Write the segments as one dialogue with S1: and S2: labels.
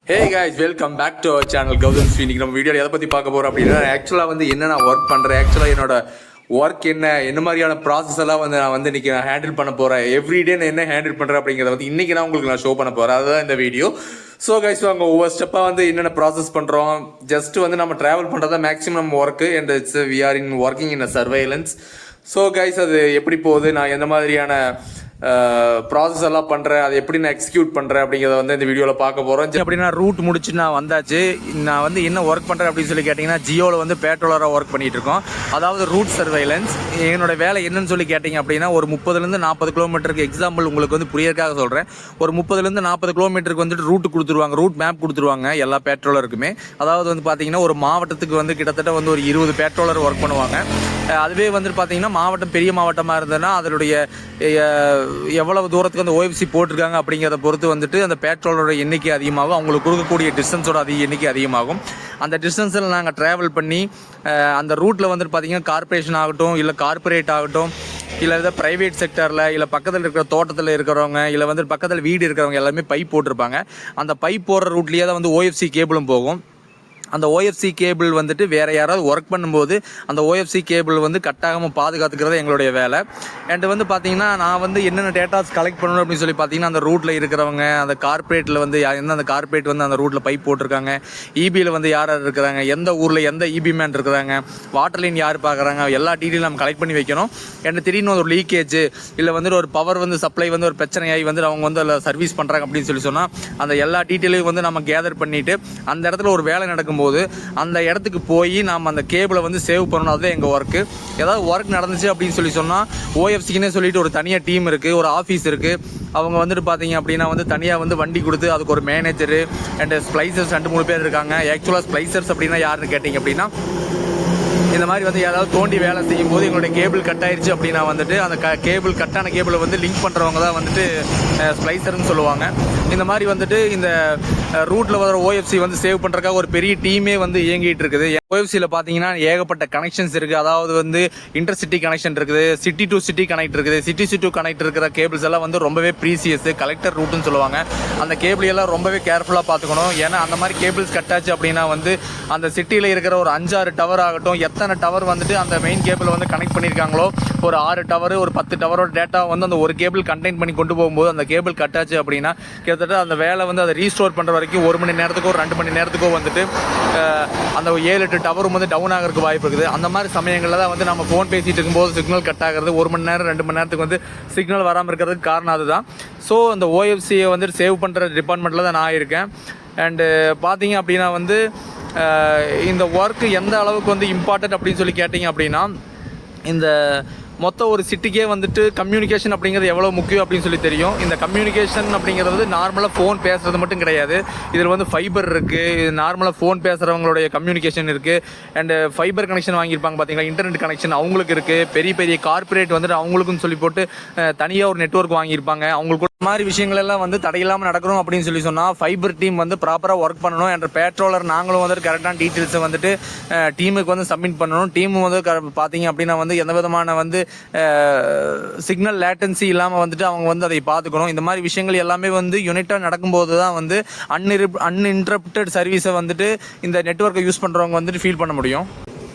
S1: Hey guys, welcome back to our channel Gautham Sri. இன்னைக்கு நம்ம வீடியோவில் எதை பற்றி பார்க்க போகிறோம் அப்படின்னா, ஆக்சுவலாக வந்து என்ன நான் ஒர்க் பண்ணுறேன், ஆக்சுவலாக என்னோட ஒர்க் என்ன மாதிரியான ப்ராசஸ் எல்லாம் வந்து நான் வந்து இன்றைக்கி நான் ஹேண்டில் பண்ண போகிறேன், எவ்ரிடே நான் என்ன ஹேண்டில் பண்ணுறேன் அப்படிங்கிறத வந்து இன்றைக்கி நான் உங்களுக்கு நான் ஷோ பண்ண போகிறேன். அதுதான் இந்த வீடியோ. ஸோ கைஸ், அங்கே ஒவ்வொரு ஸ்டெப்பாக வந்து என்னென்ன ப்ராசஸ் பண்ணுறோம், ஜஸ்ட் வந்து நம்ம ட்ராவல் பண்ணுறதா மேக்ஸிமம் நம்ம work and it's we are in working in a surveillance. So guys, அது எப்படி போகுது, நான் எந்த மாதிரியான ப்ராசஸ் எல்லாம் பண்ணுறேன், அதை எப்படி நான் எக்ஸிக்யூட் பண்ணுறேன் அப்படிங்கிறத வந்து இந்த வீடியோவில் பார்க்க போகிறோம். அப்படின்னா ரூட் முடிச்சு நான் வந்தாச்சு. நான் வந்து என்ன ஒர்க் பண்ணுறேன் அப்படின்னு சொல்லி கேட்டிங்கன்னா, ஜியோவில் வந்து பேட்ரோலராக ஒர்க் பண்ணிகிட்டு இருக்கோம். அதாவது ரூட் சர்வைலன்ஸ். என்னோட வேலை என்னன்னு சொல்லி கேட்டிங்க அப்படின்னா, ஒரு 30-40 கிலோமீட்டருக்கு, எக்ஸாம்பிள் உங்களுக்கு வந்து புரியறதுக்காக சொல்கிறேன், ஒரு 30-40 கிலோமீட்டருக்கு வந்துட்டு ரூட் கொடுத்துருவாங்க, ரூட் மேப் கொடுத்துருவாங்க எல்லா பேட்ரோலருக்குமே. அதாவது வந்து பார்த்தீங்கன்னா, ஒரு மாவட்டத்துக்கு வந்து கிட்டத்தட்ட வந்து ஒரு 20 பேட்ரோலர் ஒர்க் பண்ணுவாங்க. அதுவே வந்துட்டு பார்த்தீங்கன்னா, மாவட்டம் பெரிய மாவட்டமாக இருந்ததுன்னா அதனுடைய எவ்வளவு தூரத்துக்கு அந்த ஓஎஃப்சி போட்டிருக்காங்க அப்படிங்கிறத பொறுத்து வந்துட்டு அந்த பேட்ரோலோட எண்ணிக்கை அதிகமாகும், அவங்களுக்கு கொடுக்கக்கூடிய டிஸ்டன்ஸோட எண்ணிக்கை அதிகமாகும். அந்த டிஸ்டன்ஸில் நாங்கள் ட்ராவல் பண்ணி அந்த ரூட்டில் வந்துட்டு பார்த்தீங்கன்னா, கார்பரேஷன் ஆகட்டும், இல்லை கார்பரேட் ஆகட்டும், இல்லை ஏதாவது ப்ரைவேட் செக்டரில், இல்லை பக்கத்தில் இருக்கிற தோட்டத்தில் இருக்கிறவங்க, இல்லை வந்து பக்கத்தில் வீடு இருக்கிறவங்க எல்லாமே பைப் போட்டிருப்பாங்க. அந்த பைப் போடுற ரூட்லேயே தான் வந்து ஓஎஃப்சி கேபிளும் போகும். அந்த ஓஎஃப்சி கேபிள் வந்துட்டு வேறு யாராவது ஒர்க் பண்ணும்போது அந்த ஓஎஃப்சி கேபிள் வந்து கட்டாகாமல் பாதுகாத்துக்கிறது எங்களுடைய வேலை. அண்டு வந்து பார்த்திங்கன்னா, நான் வந்து என்னென்ன டேட்டாஸ் கலெக்ட் பண்ணணும் அப்படின்னு சொல்லி பார்த்தீங்கன்னா, அந்த ரூட்டில் இருக்கிறவங்க, அந்த கார்பரேட்டில் வந்து எந்தெந்த கார்பரேட் வந்து அந்த ரூட்டில் பைப் போட்டிருக்காங்க, இபியில் வந்து யார் யார் இருக்கிறாங்க, எந்த ஊரில் எந்த இபி மேன் இருக்கிறாங்க, வாட்டர் லைன் யார் பார்க்குறாங்க, எல்லா டீட்டெயிலும் நம்ம கலெக்ட் பண்ணி வைக்கணும். அண்ட் திடீர்னு ஒரு லீக்கேஜ், இல்லை வந்துட்டு ஒரு பவர் வந்து சப்ளை வந்து ஒரு பிரச்சனையாகி வந்து அவங்க வந்து அதில் சர்வீஸ் பண்ணுறாங்க அப்படின்னு சொல்லி சொன்னால், அந்த எல்லா டீட்டெயிலையும் வந்து நம்ம கேதர் பண்ணிவிட்டு அந்த இடத்துல ஒரு வேலை நடக்கும் போது அந்த இடத்துக்கு போய் நாம் அந்த கேபிளை வந்து சேவ் பண்ணணும். அதுதான் எங்கள் ஒர்க்கு. ஏதாவது ஒர்க் நடந்துச்சு அப்படின்னு சொல்லி சொன்னால், ஓஎஃப்சிக்குன்னே சொல்லிட்டு ஒரு தனியாக டீம் இருக்குது, ஒரு ஆஃபீஸ் இருக்குது. அவங்க வந்துட்டு பார்த்தீங்க அப்படின்னா வந்து தனியாக வந்து வண்டி கொடுத்து அதுக்கு ஒரு மேனேஜரு அண்ட் ஸ்ப்ளைசர்ஸ் 2-3 பேர் இருக்காங்க. ஆக்சுவலாக ஸ்ப்ளைசர்ஸ் அப்படின்னா யாருன்னு கேட்டிங்க அப்படின்னா, இந்த மாதிரி வந்து ஏதாவது தோண்டி வேலை செய்யும் போது எங்களுடைய கேபிள் கட் ஆயிடுச்சு அப்படின்னா வந்துட்டு அந்த கேபிள் கட்டான கேபிளை வந்து லிங்க் பண்ணுறவங்க தான் வந்துட்டு ஸ்ப்ளைசர்னு சொல்லுவாங்க. இந்த மாதிரி வந்துட்டு இந்த ரூட்டில் வர ஓஎஃப்சி வந்து சேவ் பண்ணுறதுக்காக ஒரு பெரிய டீமே வந்து இயங்கிட்டு இருக்குது. ஓஎஃப்சியில் பார்த்தீங்கன்னா ஏகப்பட்ட கனெக்ஷன்ஸ் இருக்குது. அதாவது வந்து இன்டர்சிட்டி கனெக்ஷன் இருக்குது, சிட்டி டு சிட்டி கனெக்ட் இருக்குது, சிட்டி டு கனெக்ட் இருக்கிற கேபிள்ஸ் எல்லாம் வந்து ரொம்பவே ப்ரீசியஸ், கலெக்டர் ரூட்டுன்னு சொல்லுவாங்க. அந்த கேபிள் எல்லாம் ரொம்பவே கேர்ஃபுல்லாக பார்த்துக்கணும். ஏன்னா அந்த மாதிரி கேபிள்ஸ் கட்டாச்சு அப்படின்னா வந்து அந்த சிட்டியில் இருக்கிற ஒரு 5-6 டவர் ஆகட்டும், எத்தனை டவர் வந்துட்டு அந்த மெயின் கேபிள் வந்து கனெக்ட் பண்ணியிருக்காங்களோ, ஒரு 6 டவர், ஒரு 10 டவரோட டேட்டா வந்து அந்த ஒரு கேபிள் கண்டெயின் பண்ணி கொண்டு போகும்போது அந்த கேபிள் கட்டாச்சு அப்படின்னா கிட்டத்தட்ட அந்த வேலை வந்து அதை ரீஸ்டோர் பண்ணுற வரைக்கும் 1 மணி நேரத்துக்கோ 2 மணி நேரத்துக்கோ வந்துட்டு அந்த 7-8 டவரும் வந்து டவுன் ஆகிறதுக்கு வாய்ப்பு இருக்குது. அந்த மாதிரி சமயங்களில் தான் வந்து நம்ம ஃபோன் பேசிகிட்டு இருக்கும்போது சிக்னல் கட் ஆகிறது, 1 மணி நேரம் 2 மணி நேரத்துக்கு வந்து சிக்னல் வராமல் இருக்கிறதுக்கு காரணம் அதுதான். ஸோ அந்த ஓஎஃப்சியை வந்துட்டு சேவ் பண்ணுற டிபார்ட்மெண்ட்டில் தான் நான் இருக்கேன். அண்டு பார்த்தீங்க அப்படின்னா வந்து இந்த ஒர்க்கு எந்த அளவுக்கு வந்து இம்பார்ட்டன்ட் அப்படின்னு சொல்லி கேட்டிங்க அப்படின்னா, இந்த மொத்த ஒரு சிட்டிக்கே வந்துட்டு கம்யூனிகேஷன் அப்படிங்கிறது எவ்வளோ முக்கியம் அப்படின்னு சொல்லி தெரியும். இந்த கம்யூனிகேஷன் அப்படிங்கிறது நார்மலாக ஃபோன் பேசுகிறது மட்டும் கிடையாது. இதில் வந்து ஃபைபர் இருக்குது, நார்மலாக ஃபோன் பேசுகிறவங்களுடைய கம்யூனிகேஷன் இருக்குது. அண்டு ஃபைபர் கனெக்ஷன் வாங்கியிருப்பாங்க பார்த்தீங்களா, இன்டர்நெட் கனெக்ஷன் அவங்களுக்கு இருக்குது. பெரிய பெரிய கார்பரேட் வந்துட்டு அவங்களுக்குன்னு சொல்லி போட்டு தனியாக ஒரு நெட்வொர்க் வாங்கியிருப்பாங்க. அவங்களுக்கு மாதிரி விஷயங்கள் எல்லாம் வந்து தடையில்லாமல் நடக்கணும் அப்படின்னு சொல்லி சொன்னால் ஃபைபர் டீம் வந்து ப்ராப்பராக ஒர்க் பண்ணணும். என்ற பேட்ரோலர் நாங்களும் வந்துட்டு கரெக்டான டீட்டெயில்ஸை வந்துட்டு டீமுக்கு வந்து சப்மிட் பண்ணணும். டீமு வந்து பார்த்தீங்க அப்படின்னா வந்து எந்த விதமான வந்து சிக்னல் லேட்டன்சி இல்லாமல் வந்துட்டு அவங்க வந்து அதை பார்த்துக்கணும். இந்த மாதிரி விஷயங்கள் எல்லாமே வந்து யூனிட்டாக நடக்கும்போது தான் வந்து அன்இன்டரப்டட் சர்வீஸை வந்துட்டு இந்த நெட்வொர்க்கை யூஸ் பண்ணுறவங்க வந்துட்டு ஃபீல் பண்ண முடியும்.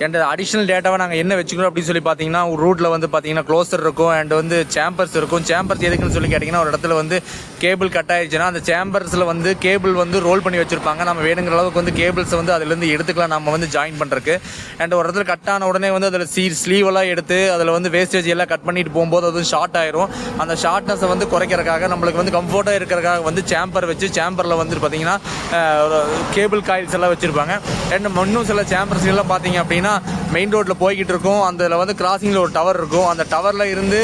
S1: அண்ட் அடிஷ்னல் டேட்டாவை நாங்கள் என்ன வச்சுக்கணும் அப்படின்னு சொல்லி பார்த்தீங்கன்னா, ஒரு ரூட்டில் வந்து பார்த்தீங்கன்னா க்ளோசர் இருக்கும் அண்ட் வந்து சேம்பர்ஸ் இருக்கும். சேம்பர்ஸ் எதுக்குன்னு சொல்லி கேட்டிங்கன்னா, ஒரு இடத்துல வந்து கேபிள் கட் ஆயிடுச்சுன்னா அந்த சேம்பர்ஸில் வந்து கேபிள் வந்து ரோல் பண்ணி வச்சுருப்பாங்க. நம்ம வேணுங்கிற அளவுக்கு வந்து கேபிள்ஸை வந்து அதுலேருந்து எடுத்துக்கலாம் நம்ம வந்து ஜாயின் பண்ணுறதுக்கு. அண்ட் ஒரு இடத்துல கட் ஆன உடனே வந்து அதில் ஸ்லீவெல்லாம் எடுத்து அதில் வந்து வேஸ்டேஜ் எல்லாம் கட் பண்ணிட்டு போகும்போது அது ஷார்ட் ஆயிரும். அந்த ஷார்ட்னஸை வந்து குறைக்கிறதுக்காக நம்மளுக்கு வந்து கம்ஃபர்ட்டாக இருக்கிறதுக்காக வந்து சேம்பர் வச்சு சேம்பரில் வந்து பார்த்தீங்கன்னா கேபிள் காயில்ஸ் எல்லாம் வச்சுருப்பாங்க. அண்ட் இன்னும் சில சேம்பர்ஸ் எல்லாம் பார்த்தீங்க அப்படின்னா மெயின் ரோட்டில் போய்கிட்டு இருக்கும். அதில் வந்து கிராசிங்கில் ஒரு டவர் இருக்கும். அந்த டவரில் இருந்து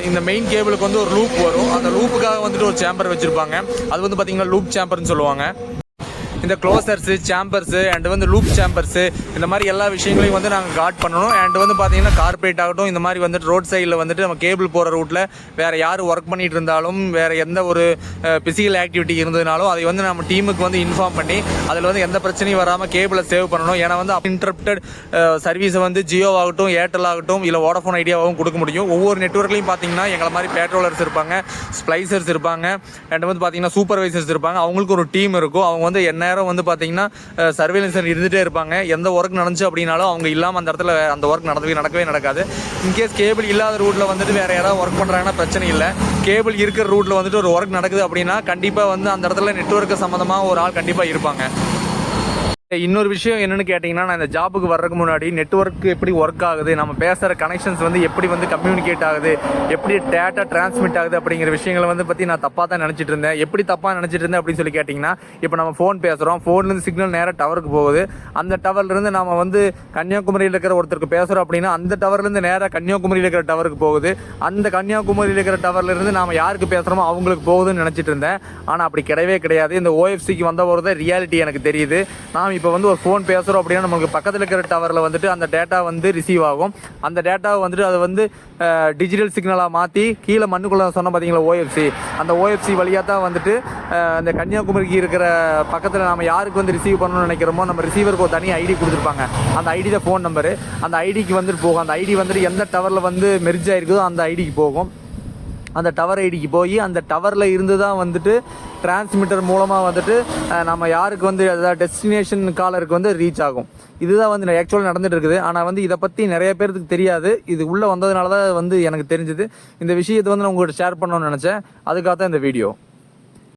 S1: இந்த மெயின் கேபிளுக்கு வந்து ஒரு லூப் வரும். அந்த லூப்புக்காக வந்துட்டு ஒரு சேம்பர் வச்சுருப்பாங்க. அது வந்து பார்த்திங்கன்னா லூப் சேம்பர்னு சொல்லுவாங்க. இந்த க்ளோசர்ஸு சேம்பர்ஸு அண்ட் வந்து லூப் சேம்பர்ஸு இந்த மாதிரி எல்லா விஷயங்களையும் வந்து நாங்கள் கார்ட் பண்ணணும். அண்ட் வந்து பார்த்தீங்கன்னா கார்பரேட் ஆகட்டும் இந்த மாதிரி வந்துட்டு ரோட் சைடில் வந்துட்டு நம்ம கேபிள் போகிற ரூட்டில் வேறு யார் ஒர்க் பண்ணிகிட்டு இருந்தாலும் வேறு எந்த ஒரு ஃபிசிக்கல் ஆக்டிவிட்டி இருந்ததுனாலும் அதை வந்து நம்ம டீமுக்கு வந்து இன்ஃபார்ம் பண்ணி அதில் வந்து எந்த பிரச்சனையும் வராமல் கேபிளை சேவ் பண்ணணும். ஏன்னா வந்து இன்டரப்டட் சர்வீஸை வந்து ஜியோ ஆகட்டும் ஏர்டெல் ஆகட்டும் இல்லை வோடஃபோன் ஐடியாவும் கொடுக்க முடியும். ஒவ்வொரு நெட்வொர்க்லையும் பார்த்தீங்கன்னா எங்களை மாதிரி பேட்ரோலர்ஸ் இருப்பாங்க, ஸ்ப்ளைசர்ஸ் இருப்பாங்க, அண்ட் வந்து பார்த்தீங்கன்னா சூப்பர்வைசர்ஸ் இருப்பாங்க. அவங்களுக்கு ஒரு டீம் இருக்கும். அவங்க வந்து எந்நேரம் வந்து பார்த்தீங்கன்னா சர்வேலன்ஸ் இருந்துகிட்டே இருப்பாங்க. எந்த ஒர்க் நடந்துச்சு அப்படின்னாலும் அவங்க இல்லாமல் அந்த இடத்துல அந்த ஒர்க் நடக்கவே நடக்காது. இன்கேஸ் கேபிள் இல்லாத ரூட்டில் வந்துட்டு வேறு யாராவது ஒர்க் பண்ணுறாங்கன்னா பிரச்சனை இல்லை. கேபிள் இருக்கிற ரூட்டில் வந்துட்டு ஒரு ஒர்க் நடக்குது அப்படின்னா கண்டிப்பாக வந்து அந்த இடத்துல நெட்வொர்க்கு சம்மந்தமாக ஒரு ஆள் கண்டிப்பாக இருப்பாங்க. இன்னொரு விஷயம் என்னென்னு கேட்டிங்கன்னா, நான் இந்த ஜாபுக்கு வர்றதுக்கு முன்னாடி நெட்வொர்க் எப்படி ஒர்க் ஆகுது, நம்ம பேசுகிற கனெக்ஷன்ஸ் வந்து எப்படி வந்து கம்யூனிகேட் ஆகுது, எப்படி டேட்டா டிரான்ஸ்மிட் ஆகுது அப்படிங்கிற விஷயங்களை வந்து பற்றி நான் தப்பாக தான் நினச்சிட்டு இருந்தேன். எப்படி தப்பாக நினச்சிட்டு இருந்தேன் அப்படின்னு சொல்லி கேட்டிங்கன்னா, இப்போ நம்ம ஃபோன் பேசுகிறோம், ஃபோன்லேருந்து சிக்னல் நேராக டவருக்கு போகுது. அந்த டவர்லேருந்து நம்ம வந்து கன்னியாகுமரியில் இருக்கிற ஒருத்தருக்கு பேசுகிறோம் அப்படின்னா அந்த டவர்லேருந்து நேராக கன்னியாகுமரியில் இருக்கிற டவருக்கு போகுது. அந்த கன்னியாகுமரியில் இருக்கிற டவர்லேருந்து நாம் யாருக்கு பேசுகிறோமோ அவங்களுக்கு போகுதுன்னு நினச்சிட்டு இருந்தேன். ஆனால் அப்படி கிடையாது. இந்த ஓஎஃப்சிக்கு வந்த ஒரு தான் ரியாலிட்டி எனக்கு தெரியுது. நாம் இப்போ வந்து ஒரு ஃபோன் பேசுகிறோம் அப்படின்னா நமக்கு பக்கத்தில் இருக்கிற டவரில் வந்துட்டு அந்த டேட்டா வந்து ரிசீவ் ஆகும். அந்த டேட்டாவை வந்துட்டு அதை வந்து டிஜிட்டல் சிக்னலாக மாற்றி கீழே மண்ணுக்குள்ளே சொன்ன பார்த்தீங்களா ஓஎஃப்சி, அந்த ஓஎஃப்சி வழியாக தான் வந்துட்டு அந்த கன்னியாகுமரிக்கு இருக்கிற பக்கத்தில் நம்ம யாருக்கு வந்து ரிசீவ் பண்ணணும்னு நினைக்கிறோமோ நம்ம ரிசீவருக்கு ஒரு தனி ஐடி கொடுத்துருப்பாங்க. அந்த ஐடி தான் ஃபோன் நம்பரு. அந்த ஐடிக்கு வந்துட்டு போகும். அந்த ஐடி வந்துட்டு எந்த டவரில் வந்து மெர்ஜ் ஆகிருக்குதோ அந்த ஐடிக்கு போகும். அந்த டவர் ஐடிக்கு போய் அந்த டவரில் இருந்து தான் வந்துட்டு டிரான்ஸ்மிட்டர் மூலமாக வந்துட்டு நம்ம யாருக்கு வந்து அதாவது டெஸ்டினேஷன் காலருக்கு வந்து ரீச் ஆகும். இதுதான் வந்து ஆக்சுவலாக நடந்துட்டு இருக்குது. ஆனால் வந்து இதை பற்றி நிறைய பேருக்கு தெரியாது. இது உள்ளே வந்ததுனால தான் வந்து எனக்கு தெரிஞ்சது. இந்த விஷயத்தை வந்து நான் உங்கள்கிட்ட ஷேர் பண்ணணும்னு நினச்சேன். அதுக்காக தான் இந்த வீடியோ.